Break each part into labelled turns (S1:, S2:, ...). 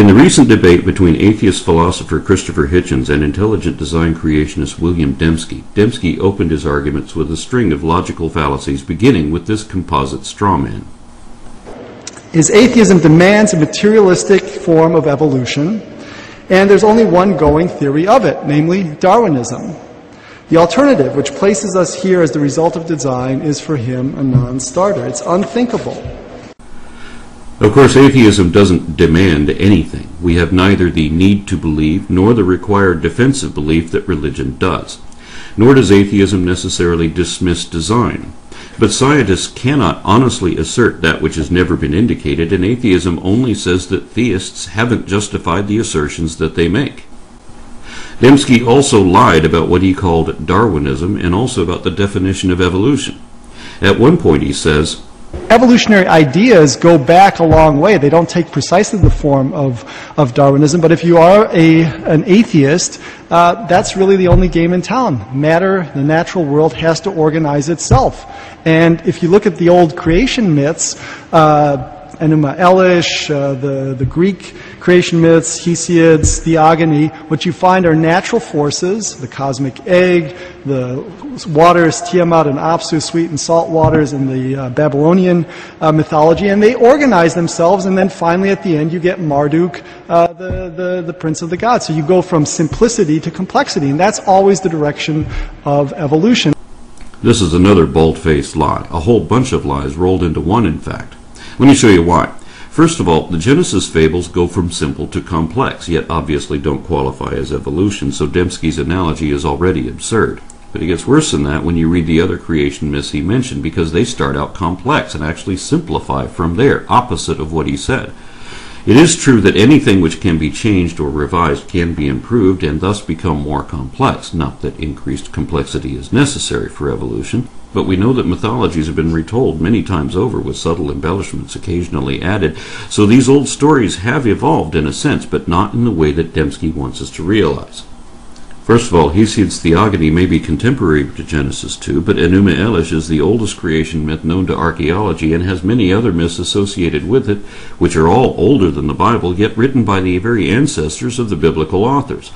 S1: In the recent debate between atheist philosopher Christopher Hitchens and intelligent design creationist William Dembski, Dembski opened his arguments with a string of logical fallacies, beginning with this composite straw man.
S2: Atheism demands a materialistic form of evolution, and there's only one going theory of it, namely Darwinism. The alternative, which places us here as the result of design, is for him a non-starter. It's unthinkable.
S1: Of course, atheism doesn't demand anything. We have neither the need to believe nor the required defensive belief that religion does. Nor does atheism necessarily dismiss design. But scientists cannot honestly assert that which has never been indicated, and atheism only says that theists haven't justified the assertions that they make. Dembski also lied about what he called Darwinism and also about the definition of evolution. At one point he says,
S2: evolutionary ideas go back a long way. They don't take precisely the form of Darwinism, but if you are an atheist, that's really the only game in town. Matter, the natural world, has to organize itself. And if you look at the old creation myths, Enuma Elish, the Greek creation myths, Hesiod's theogony, what you find are natural forces, the cosmic egg, the waters, Tiamat and Apsu, sweet and salt waters in the Babylonian mythology, and they organize themselves, and then finally at the end you get Marduk, the prince of the gods. So you go from simplicity to complexity, and that's always the direction of evolution.
S1: This is another bald-faced lie, a whole bunch of lies rolled into one, in fact. Let me show you why. First of all, the Genesis fables go from simple to complex, yet obviously don't qualify as evolution, so Dembski's analogy is already absurd. But it gets worse than that when you read the other creation myths he mentioned, because they start out complex and actually simplify from there, opposite of what he said. It is true that anything which can be changed or revised can be improved and thus become more complex, not that increased complexity is necessary for evolution. But we know that mythologies have been retold many times over with subtle embellishments occasionally added, so these old stories have evolved in a sense, but not in the way that Dembski wants us to realize. First of all, Hesiod's theogony may be contemporary to Genesis 2, but Enuma Elish is the oldest creation myth known to archaeology and has many other myths associated with it, which are all older than the Bible, yet written by the very ancestors of the biblical authors.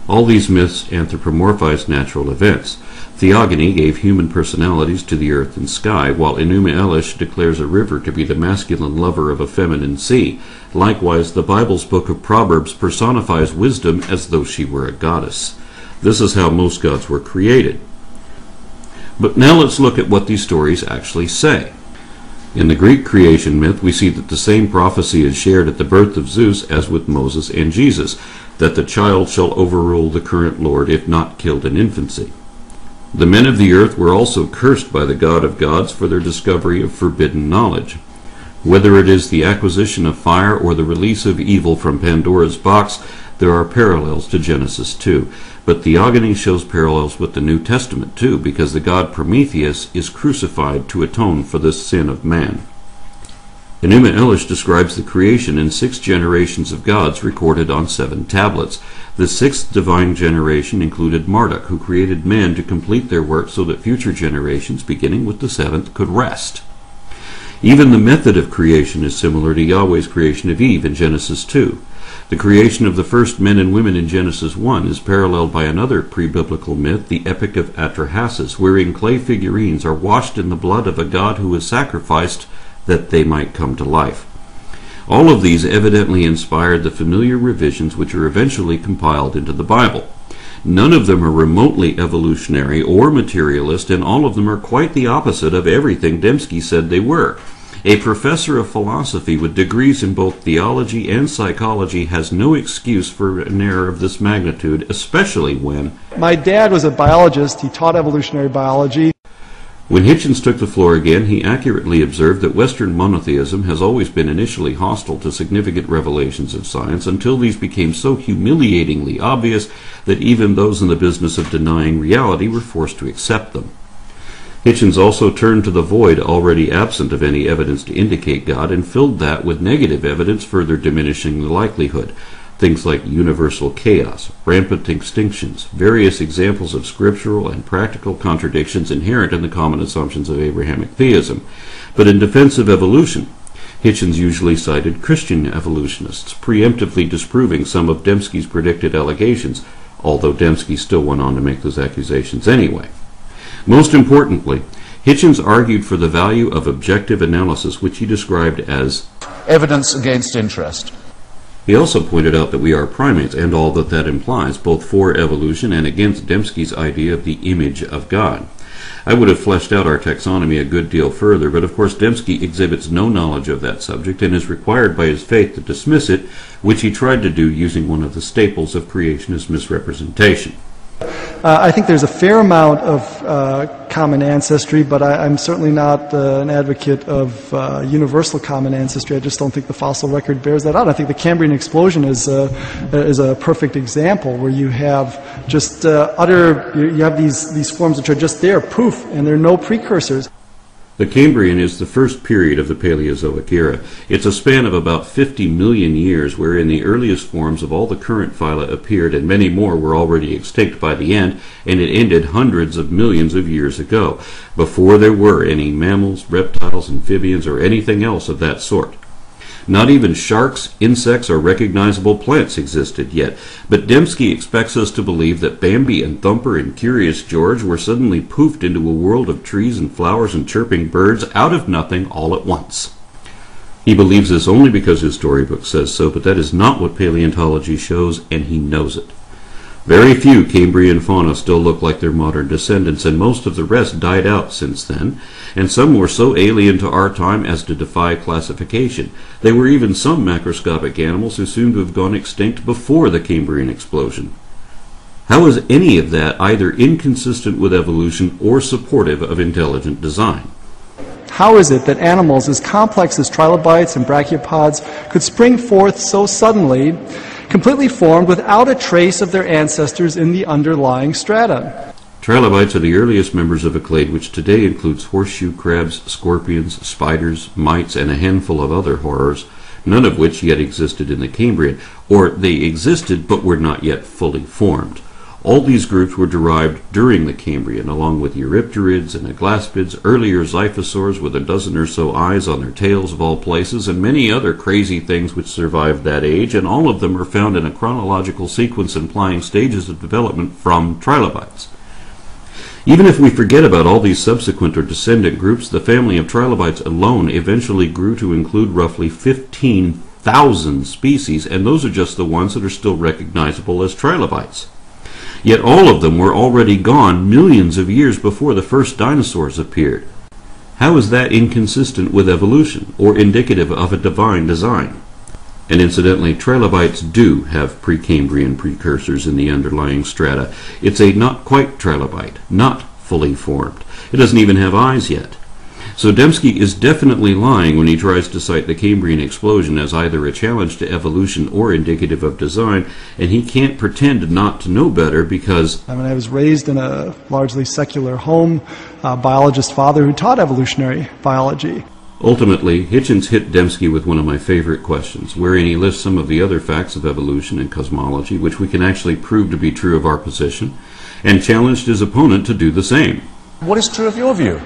S1: All these myths anthropomorphize natural events. Theogony gave human personalities to the earth and sky, while Enuma Elish declares a river to be the masculine lover of a feminine sea. Likewise, the Bible's book of Proverbs personifies wisdom as though she were a goddess. This is how most gods were created. But now let's look at what these stories actually say. In the Greek creation myth, we see that the same prophecy is shared at the birth of Zeus as with Moses and Jesus, that the child shall overrule the current lord if not killed in infancy. The men of the earth were also cursed by the God of gods for their discovery of forbidden knowledge. Whether it is the acquisition of fire or the release of evil from Pandora's box, there are parallels to Genesis 2. But theogony shows parallels with the New Testament too, because the god Prometheus is crucified to atone for the sin of man. Enuma Elish describes the creation in 6 generations of gods recorded on 7 tablets. The 6th divine generation included Marduk, who created men to complete their work so that future generations, beginning with the 7th, could rest. Even the method of creation is similar to Yahweh's creation of Eve in Genesis 2. The creation of the first men and women in Genesis 1 is paralleled by another pre-biblical myth, the Epic of Atrahasis, wherein clay figurines are washed in the blood of a god who was sacrificed that they might come to life. All of these evidently inspired the familiar revisions which are eventually compiled into the Bible. None of them are remotely evolutionary or materialist, and all of them are quite the opposite of everything Dembski said they were. A professor of philosophy with degrees in both theology and psychology has no excuse for an error of this magnitude, especially when...
S2: My dad was a biologist. He taught evolutionary biology.
S1: When Hitchens took the floor again, he accurately observed that Western monotheism has always been initially hostile to significant revelations of science until these became so humiliatingly obvious that even those in the business of denying reality were forced to accept them. Hitchens also turned to the void already absent of any evidence to indicate God and filled that with negative evidence, further diminishing the likelihood. Things like universal chaos, rampant extinctions, various examples of scriptural and practical contradictions inherent in the common assumptions of Abrahamic theism. But in defense of evolution, Hitchens usually cited Christian evolutionists, preemptively disproving some of Dembski's predicted allegations, although Dembski still went on to make those accusations anyway. Most importantly, Hitchens argued for the value of objective analysis, which he described as
S3: evidence against interest.
S1: He also pointed out that we are primates and all that that implies, both for evolution and against Dembski's idea of the image of God. I would have fleshed out our taxonomy a good deal further, but of course Dembski exhibits no knowledge of that subject and is required by his faith to dismiss it, which he tried to do using one of the staples of creationist misrepresentation.
S2: I think there's a fair amount of common ancestry, but I'm certainly not an advocate of universal common ancestry. I just don't think the fossil record bears that out. I think the Cambrian explosion is a perfect example where you have just you have these forms which are just there, poof, and there are no precursors.
S1: The Cambrian is the first period of the Paleozoic era. It's a span of about 50 million years wherein the earliest forms of all the current phyla appeared and many more were already extinct by the end, and it ended hundreds of millions of years ago, before there were any mammals, reptiles, amphibians, or anything else of that sort. Not even sharks, insects, or recognizable plants existed yet, but Dembski expects us to believe that Bambi and Thumper and Curious George were suddenly poofed into a world of trees and flowers and chirping birds out of nothing all at once. He believes this only because his storybook says so, but that is not what paleontology shows, and he knows it. Very few Cambrian fauna still look like their modern descendants, and most of the rest died out since then, and some were so alien to our time as to defy classification. There were even some macroscopic animals who seem to have gone extinct before the Cambrian explosion. How is any of that either inconsistent with evolution or supportive of intelligent design?
S2: How is it that animals as complex as trilobites and brachiopods could spring forth so suddenly, completely formed without a trace of their ancestors in the underlying strata?
S1: Trilobites are the earliest members of a clade which today includes horseshoe crabs, scorpions, spiders, mites, and a handful of other horrors, none of which yet existed in the Cambrian, or they existed but were not yet fully formed. All these groups were derived during the Cambrian, along with Eurypterids and aglaspids, earlier xiphosaurs with a dozen or so eyes on their tails of all places, and many other crazy things which survived that age, and all of them are found in a chronological sequence implying stages of development from trilobites. Even if we forget about all these subsequent or descendant groups, the family of trilobites alone eventually grew to include roughly 15,000 species, and those are just the ones that are still recognizable as trilobites. Yet all of them were already gone millions of years before the first dinosaurs appeared. How is that inconsistent with evolution, or indicative of a divine design? And incidentally, trilobites do have Precambrian precursors in the underlying strata. It's a not quite trilobite, not fully formed. It doesn't even have eyes yet. So Dembski is definitely lying when he tries to cite the Cambrian explosion as either a challenge to evolution or indicative of design, and he can't pretend not to know better because...
S2: I was raised in a largely secular home, a biologist father who taught evolutionary biology.
S1: Ultimately, Hitchens hit Dembski with one of my favorite questions, wherein he lists some of the other facts of evolution and cosmology, which we can actually prove to be true of our position, and challenged his opponent to do the same.
S3: What is true of your view?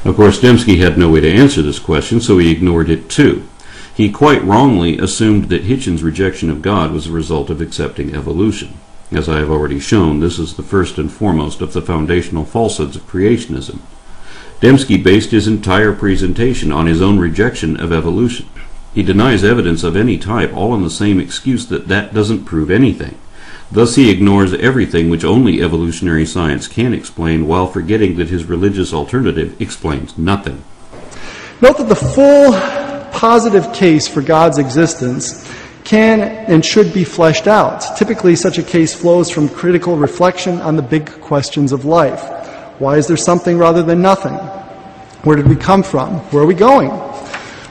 S1: Of course, Dembski had no way to answer this question, so he ignored it too. He quite wrongly assumed that Hitchens' rejection of God was a result of accepting evolution. As I have already shown, this is the first and foremost of the foundational falsehoods of creationism. Dembski based his entire presentation on his own rejection of evolution. He denies evidence of any type, all on the same excuse that that doesn't prove anything. Thus he ignores everything which only evolutionary science can explain, while forgetting that his religious alternative explains nothing.
S2: Note that the full positive case for God's existence can and should be fleshed out. Typically, such a case flows from critical reflection on the big questions of life. Why is there something rather than nothing? Where did we come from? Where are we going?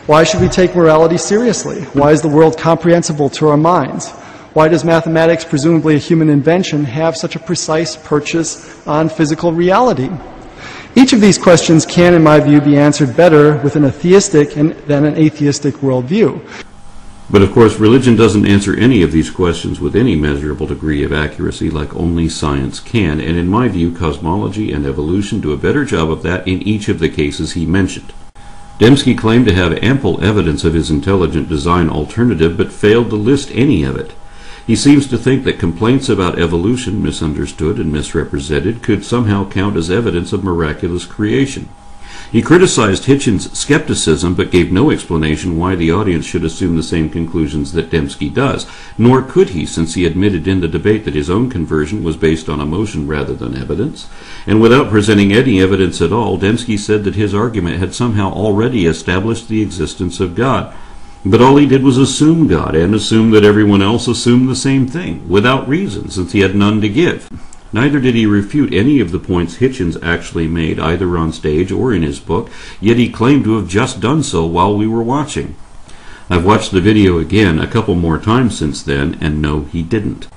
S2: Why should we take morality seriously? Why is the world comprehensible to our minds? Why does mathematics, presumably a human invention, have such a precise purchase on physical reality? Each of these questions can, in my view, be answered better with an atheistic than an atheistic worldview.
S1: But of course, religion doesn't answer any of these questions with any measurable degree of accuracy like only science can, and in my view, cosmology and evolution do a better job of that in each of the cases he mentioned. Dembski claimed to have ample evidence of his intelligent design alternative, but failed to list any of it. He seems to think that complaints about evolution, misunderstood and misrepresented, could somehow count as evidence of miraculous creation. He criticized Hitchens' skepticism, but gave no explanation why the audience should assume the same conclusions that Dembski does, nor could he, since he admitted in the debate that his own conversion was based on emotion rather than evidence. And without presenting any evidence at all, Dembski said that his argument had somehow already established the existence of God. But all he did was assume God, and assume that everyone else assumed the same thing, without reason, since he had none to give. Neither did he refute any of the points Hitchens actually made, either on stage or in his book, yet he claimed to have just done so while we were watching. I've watched the video again a couple more times since then, and no, he didn't.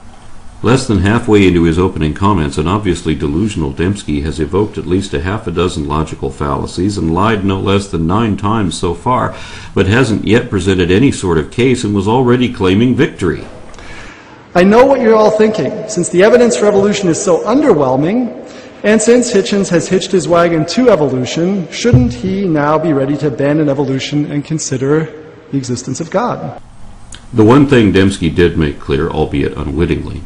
S1: Less than halfway into his opening comments, an obviously delusional Dembski has evoked at least a half a dozen logical fallacies and lied no less than 9 times so far, but hasn't yet presented any sort of case and was already claiming victory.
S2: I know what you're all thinking. Since the evidence for evolution is so underwhelming, and since Hitchens has hitched his wagon to evolution, shouldn't he now be ready to abandon evolution and consider the existence of God?
S1: The one thing Dembski did make clear, albeit unwittingly,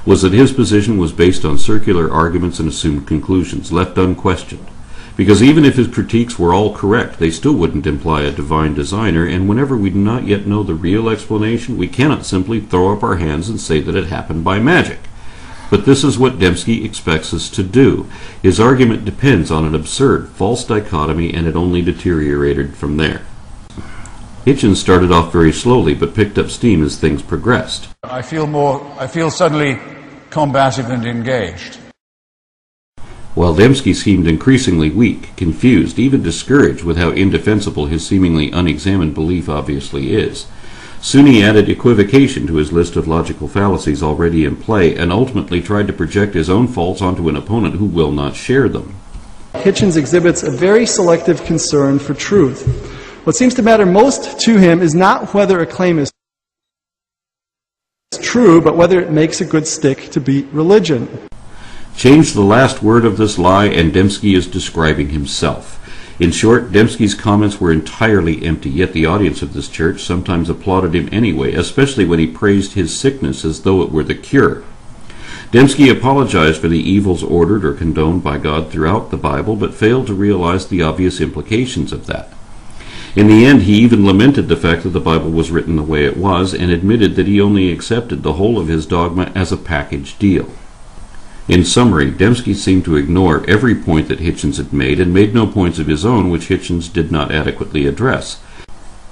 S1: was that his position was based on circular arguments and assumed conclusions, left unquestioned. Because even if his critiques were all correct, they still wouldn't imply a divine designer, and whenever we do not yet know the real explanation, we cannot simply throw up our hands and say that it happened by magic. But this is what Dembski expects us to do. His argument depends on an absurd, false dichotomy, and it only deteriorated from there. Hitchens started off very slowly, but picked up steam as things progressed.
S3: I feel suddenly combative and engaged.
S1: While Dembski seemed increasingly weak, confused, even discouraged with how indefensible his seemingly unexamined belief obviously is. Soon he added equivocation to his list of logical fallacies already in play, and ultimately tried to project his own faults onto an opponent who will not share them.
S2: Hitchens exhibits a very selective concern for truth. What seems to matter most to him is not whether a claim is true, but whether it makes a good stick to beat religion.
S1: Change the last word of this lie, and Dembski is describing himself. In short, Dembski's comments were entirely empty, yet the audience of this church sometimes applauded him anyway, especially when he praised his sickness as though it were the cure. Dembski apologized for the evils ordered or condoned by God throughout the Bible, but failed to realize the obvious implications of that. In the end, he even lamented the fact that the Bible was written the way it was, and admitted that he only accepted the whole of his dogma as a package deal. In summary, Dembski seemed to ignore every point that Hitchens had made, and made no points of his own which Hitchens did not adequately address.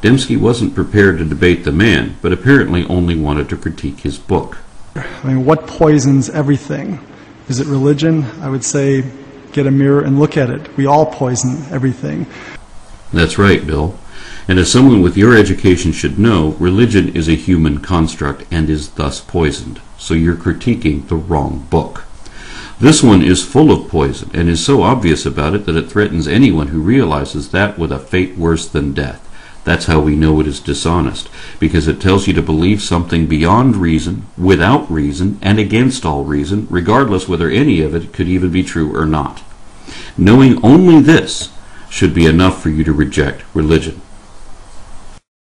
S1: Dembski wasn't prepared to debate the man, but apparently only wanted to critique his book.
S2: I mean, what poisons everything? Is it religion? I would say, get a mirror and look at it. We all poison everything.
S1: That's right, Bill. And as someone with your education should know, religion is a human construct and is thus poisoned. So you're critiquing the wrong book. This one is full of poison, and is so obvious about it that it threatens anyone who realizes that with a fate worse than death. That's how we know it is dishonest, because it tells you to believe something beyond reason, without reason, and against all reason, regardless whether any of it could even be true or not. Knowing only this should be enough for you to reject religion.